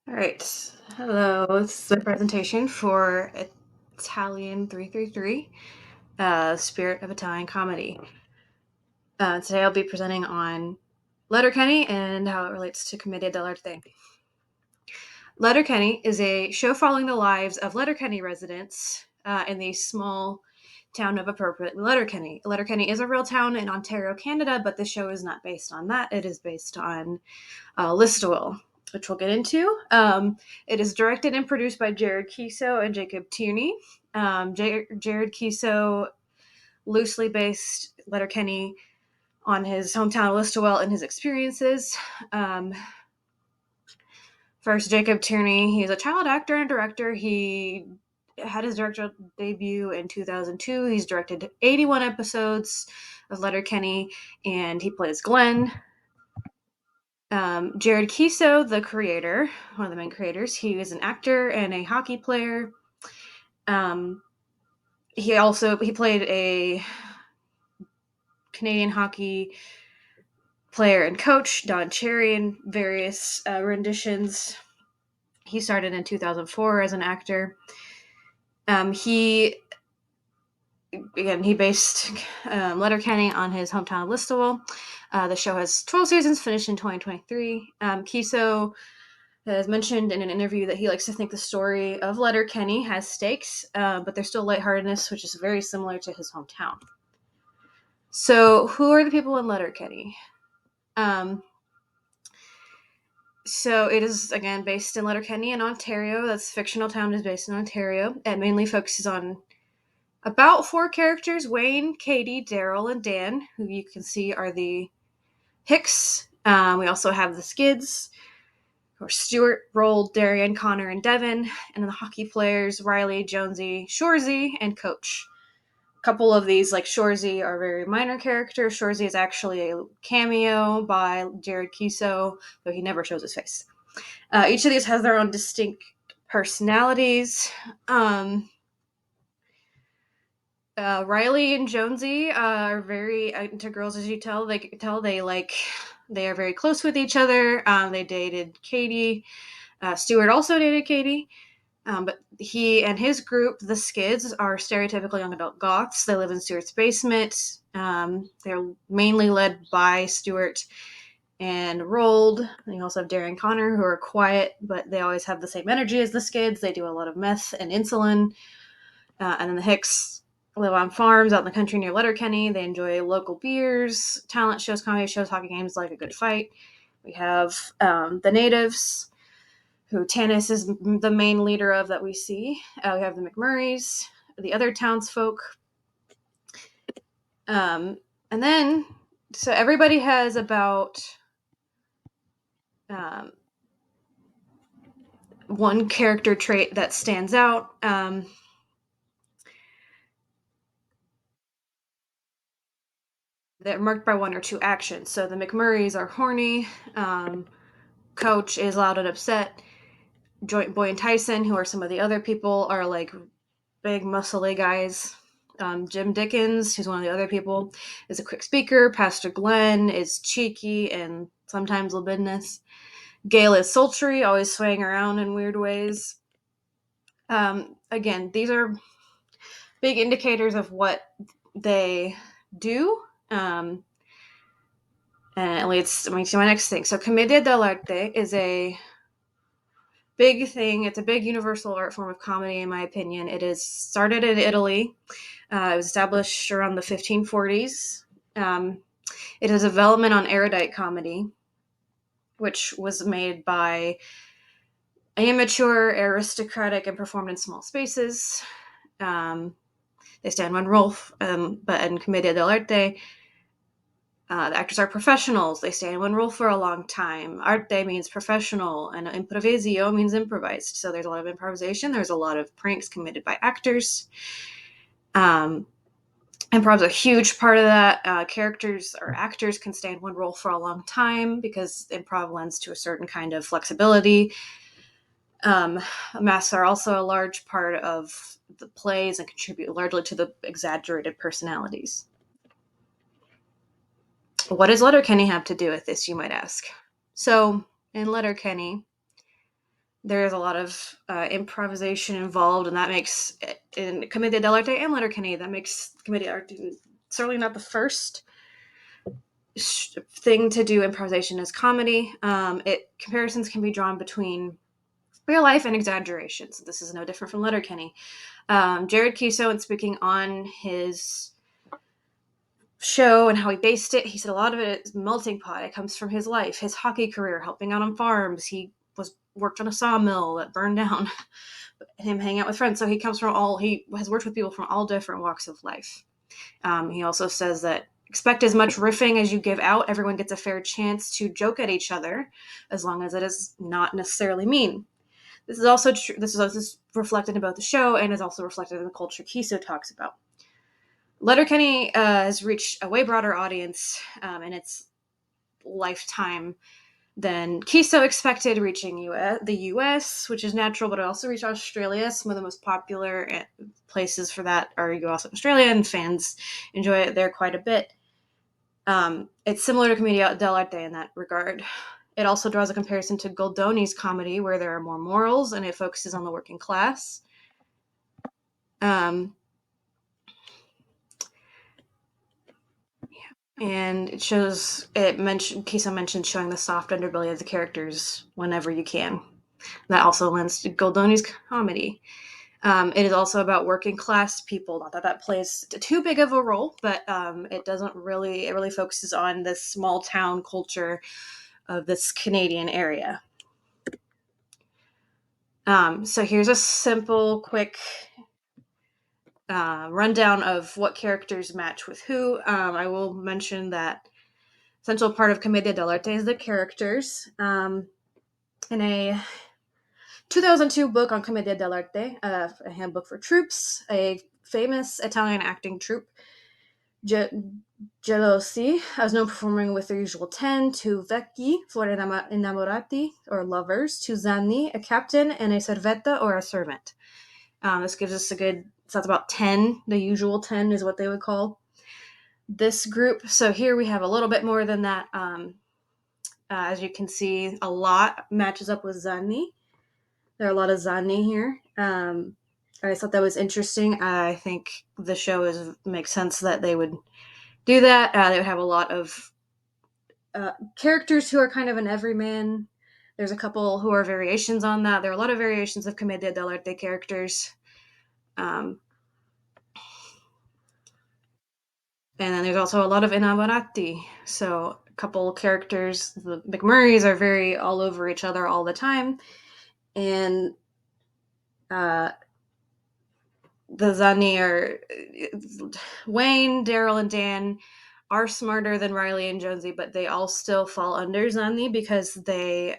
All right. Hello. This is a presentation for Italian 333, Spirit of Italian Comedy. Today I'll be presenting on Letterkenny and how it relates to Commedia dell'arte. Letterkenny is a show following the lives of Letterkenny residents in the small town of appropriately Letterkenny. Letterkenny is a real town in Ontario, Canada, but the show is not based on that. It is based on Listowel, which we'll get into. It is directed and produced by Jared Kiso and Jacob Tierney. Jared Kiso loosely based Letterkenny on his hometown of Listowel and his experiences. First, Jacob Tierney. He's a child actor and director. He had his directorial debut in 2002. He's directed 81 episodes of Letterkenny, and he plays Glenn. Jared Kiso, the creator, one of the main creators, he is an actor and a hockey player. He played a Canadian hockey player and coach, Don Cherry, in various renditions. He started in 2004 as an actor. He based Letterkenny on his hometown of Listowel. The show has 12 seasons, finished in 2023. Kiso has mentioned in an interview that he likes to think the story of Letterkenny has stakes, but there's still lightheartedness, which is very similar to his hometown. So, who are the people in Letterkenny? So it is, again, based in Letterkenny in Ontario. That's fictional town is based in Ontario. It mainly focuses on about 4 characters: Wayne, Katie, Daryl, and Dan, who you can see are the Hicks. We also have the Skids, or Stuart, Rold, Darian, Connor, and Devin, and then the hockey players Riley, Jonesy, Shorzy, and Coach. A couple of these, like Shorzy, are very minor characters. Shorzy is actually a cameo by Jared Kiso, though he never shows his face. Each of these has their own distinct personalities. Riley and Jonesy are very into girls, as you tell. They are very close with each other. They dated Katie. Stuart also dated Katie. But he and his group, the Skids, are stereotypical young adult goths. They live in Stuart's basement. They're mainly led by Stuart and Rold. And you also have Darren and Connor, who are quiet, but they always have the same energy as the Skids. They do a lot of meth and insulin. And then the Hicks live on farms out in the country near Letterkenny. They enjoy local beers, talent shows, comedy shows, hockey games, like a good fight. We have the natives, who Tanis is the main leader of that we see. We have the McMurrays, the other townsfolk. And then, so everybody has about one character trait that stands out. They're marked by one or two actions. So the McMurrays are horny. Coach is loud and upset. Joint Boy and Tyson, who are some of the other people, are like big, muscly guys. Jim Dickens, who's one of the other people, is a quick speaker. Pastor Glenn is cheeky and sometimes libidinous. Gail is sultry, always swaying around in weird ways. Again, these are big indicators of what they do. And it leads me to my next thing. So, Commedia dell'arte is a big thing. It's a big universal art form of comedy, in my opinion. It is started in Italy. It was established around the 1540s. It is a development on erudite comedy, which was made by amateur, aristocratic, and performed in small spaces. They stand one role, but in Commedia dell'arte, the actors are professionals. They stay in one role for a long time. Arte means professional, and improvisio means improvised. So there's a lot of improvisation. There's a lot of pranks committed by actors. Improv's a huge part of that. Characters or actors can stay in one role for a long time because improv lends to a certain kind of flexibility. Masks are also a large part of the plays and contribute largely to the exaggerated personalities. What does Letterkenny have to do with this, you might ask? So, in Letterkenny, there's a lot of improvisation involved, and that makes in Commedia dell'arte and Letterkenny, that makes Commedia dell'arte certainly not the first thing to do improvisation as comedy. Comparisons can be drawn between real life and exaggerations. This is no different from Letterkenny. Jared Kiso, in speaking on his show and how he based it, he said a lot of it is melting pot. It comes from his life, his hockey career, helping out on farms. He worked on a sawmill that burned down. Him hanging out with friends. So he has worked with people from all different walks of life. He also says that expect as much riffing as you give out. Everyone gets a fair chance to joke at each other, as long as it is not necessarily mean. This is also true. This is reflected in both the show and is also reflected in the culture Kiso talks about. Letterkenny has reached a way broader audience in its lifetime than Kiso expected, reaching the US, which is natural, but it also reached Australia. Some of the most popular places for that are US and Australia, and fans enjoy it there quite a bit. It's similar to Commedia dell'arte in that regard. It also draws a comparison to Goldoni's comedy, where there are more morals and it focuses on the working class. And Kiso mentioned showing the soft underbelly of the characters whenever you can. That also lends to Goldoni's comedy. It is also about working class people. Not that that plays too big of a role, but it really focuses on this small town culture of this Canadian area. So here's a simple, quick rundown of what characters match with who. I will mention that essential part of Commedia dell'arte is the characters. In a 2002 book on Commedia dell'arte, a handbook for troops, a famous Italian acting troupe, Gelosi, was known performing with their usual 10, two vecchi, for innamorati, or lovers, two zanni, a captain, and a servetta, or a servant. This gives us so that's about 10. The usual 10 is what they would call this group. So here we have a little bit more than that. As you can see, a lot matches up with zanni. There are a lot of zanni here. I thought that was interesting. I think the show makes sense that they would do that. They would have a lot of characters who are kind of an everyman. There's a couple who are variations on that. There are a lot of variations of Commedia dell'arte characters. And then there's also a lot of innamorati. So a couple characters, the McMurrays, are very all over each other all the time. And the Zanni are Wayne, Daryl, and Dan are smarter than Riley and Jonesy, but they all still fall under Zanni because they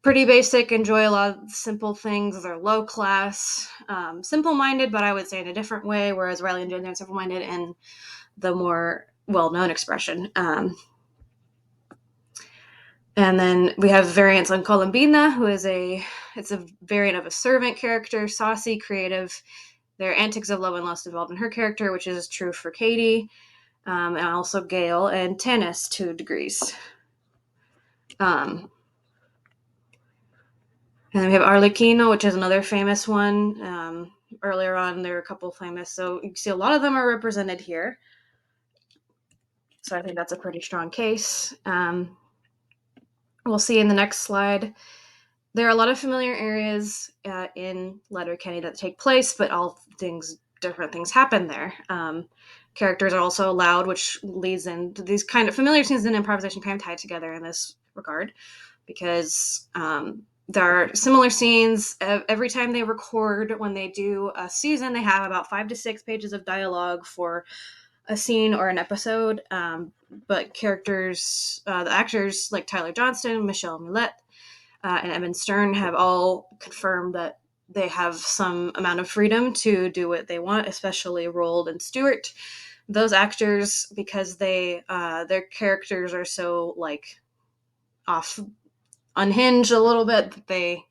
pretty basic, enjoy a lot of simple things. They're low class, simple-minded, but I would say in a different way, whereas Riley and Jonesy are simple-minded in the more well-known expression. And then we have variants on Colombina, who is it's a variant of a servant character, saucy, creative. There are antics of love and lust involved in her character, which is true for Katie, and also Gail and Tanis to degrees. And then we have Arlecchino, which is another famous one. Earlier on, there are a couple famous. So you can see a lot of them are represented here. So I think that's a pretty strong case. We'll see in the next slide. There are a lot of familiar areas in Letterkenny that take place, but different things happen there. Characters are also allowed, which leads into these kind of familiar scenes and improvisation kind of tied together in this regard, because there are similar scenes every time they record. When they do a season, they have about 5 to 6 pages of dialogue for a scene or an episode. But characters, the actors like Tyler Johnston, Michelle Millette, and Evan Stern have all confirmed that they have some amount of freedom to do what they want, especially Roald and Stewart. Those actors, because their characters are so unhinged a little bit, that they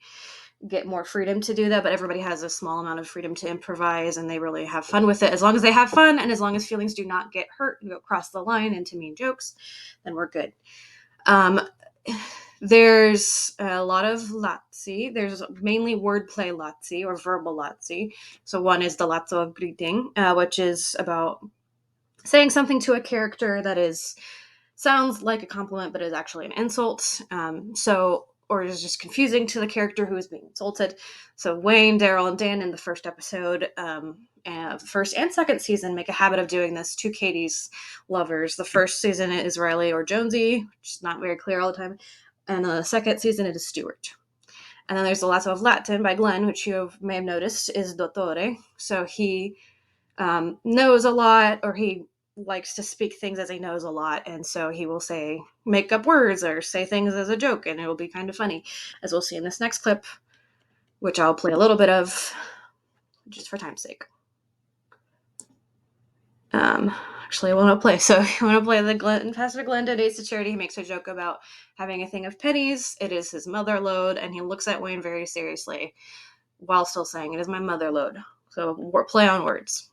get more freedom to do that, but everybody has a small amount of freedom to improvise, and they really have fun with it. As long as they have fun, and as long as feelings do not get hurt and go across the line into mean jokes, then we're good. There's a lot of Lazzi. There's mainly wordplay Lazzi or verbal Lazzi. So one is the Lazzo of greeting, which is about saying something to a character that is sounds like a compliment but is actually an insult. Or is just confusing to the character who is being insulted. So Wayne, Daryl, and Dan in the first episode, first and second season, make a habit of doing this to Katie's lovers. The first season it is Riley or Jonesy, which is not very clear all the time, and the second season it is Stuart. And then there's the Lasso of Latin by Glenn, which you may have noticed is Dottore. So he knows a lot, or he likes to speak things as he knows a lot, and so he will say make up words or say things as a joke, and it will be kind of funny, as we'll see in this next clip, which I'll play a little bit of just for time's sake. Actually, I want to play. So I want to play the Pastor Glenn donates to charity. He makes a joke about having a thing of pennies. It is his mother lode, and he looks at Wayne very seriously while still saying it is my mother lode. So play on words.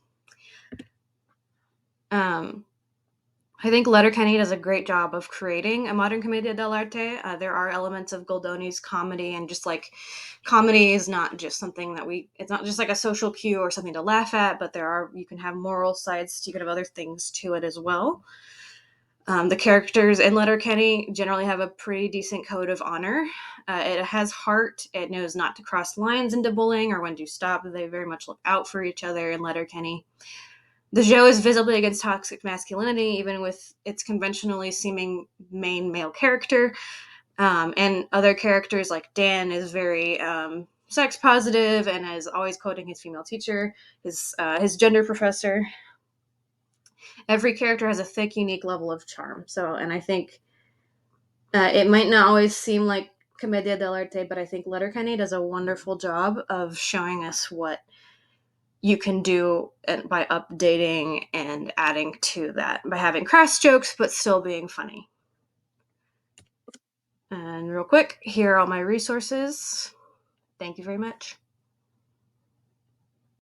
I think Letterkenny does a great job of creating a modern Commedia dell'arte. There are elements of Goldoni's comedy, and just like comedy is not just something that it's not just like a social cue or something to laugh at, but you can have moral sides, you can have other things to it as well. The characters in Letterkenny generally have a pretty decent code of honor. It has heart. It knows not to cross lines into bullying or when to stop. They very much look out for each other in Letterkenny. The show is visibly against toxic masculinity, even with its conventionally seeming main male character. And other characters like Dan is very sex positive and is always quoting his female teacher, his gender professor. Every character has a thick, unique level of charm. And I think it might not always seem like Commedia dell'arte, but I think Letterkenny does a wonderful job of showing us what you can do by updating and adding to that, by having crass jokes but still being funny. And real quick, here are all my resources. Thank you very much.